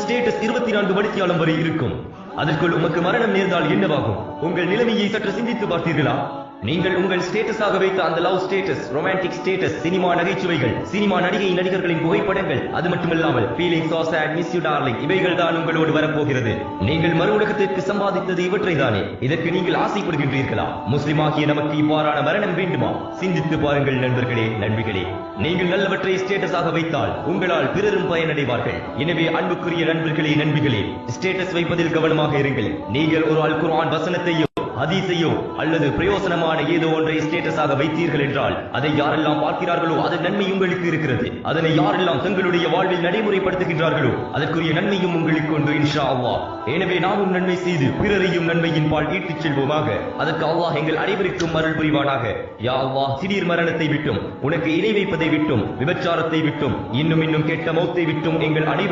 Status 24 மணித்தியாலம் வரை இருக்கும். அதற்குள் உமக்கு மரணம் நேர்ந்தால் என்னவாகும்? உங்கள் நிலைமையை சற்று சிந்தித்து பார்த்தீர்களா? நீங்கள் உங்கள் ஸ்டேட்டஸாக வைத்த அந்த love status, romantic status, cinema நகைச்சுவைகள், சினிமா நடிகை நடிகர்களின் புகைப்படங்கள், அது மட்டுமில்லாமல் feeling so sad, miss you darling, இவைகள் தான் உங்களோடு வரப்போகிறது. நீங்கள் மறு உலகத்திற்கு சம்பாதித்தது இவற்றை தானே. இதற்கு நீங்கள் ஆசைப்படுகின்றீர்களா? முஸ்லிமாகிய நமக்கு இவ்வாறான மரணம் வேண்டுமா? சிந்தித்து பாருங்கள் நண்பர்களே, நண்பிகளே. நீங்கள் நல்லவற்றை ஸ்டேட்டஸாக வைத்தால் உங்களால் பிறரும் பயனடைவார்கள். எனவே அன்புக்குரிய நண்பர்களே, நண்பிகளே, ஸ்டேட்டஸ் வைப்பதில் கவனமாக இருங்கள். நீங்கள் ஒரு அல் குர்ஆன் வசனத்தையோ ஹதீஸையோ அல்லது பிரயோசனமான ஏதோ ஒன்றை ஸ்டேட்டஸாக வைத்தீர்கள் என்றால் அதை யாரெல்லாம் பார்க்கிறார்களோ அதன் நன்மை உங்களுக்கு இருக்கிறது. அதனை யாரெல்லாம் தங்களுடைய வாழ்வில் நடைமுறைப்படுத்துகின்றார்களோ அதற்குரிய நன்மையும் உங்களுக்கு உண்டு இன்ஷா அல்லாஹ். எனவே நாமும் நன்மை செய்து பிறரையும் நன்மையின் பால் ஈட்டுச் செல்வோமாக. அதற்கு அல்லாஹ் எங்கள் அனைவருக்கும் அருள் புரிவானாக. யா அல்லாஹ், திடீர் மரணத்தை விட்டும், உனக்கு இணை வைப்பதை விட்டும், விபச்சாரத்தை விட்டும், இன்னும் கெட்ட மௌத்தை விட்டும் எங்கள் அனைவரும்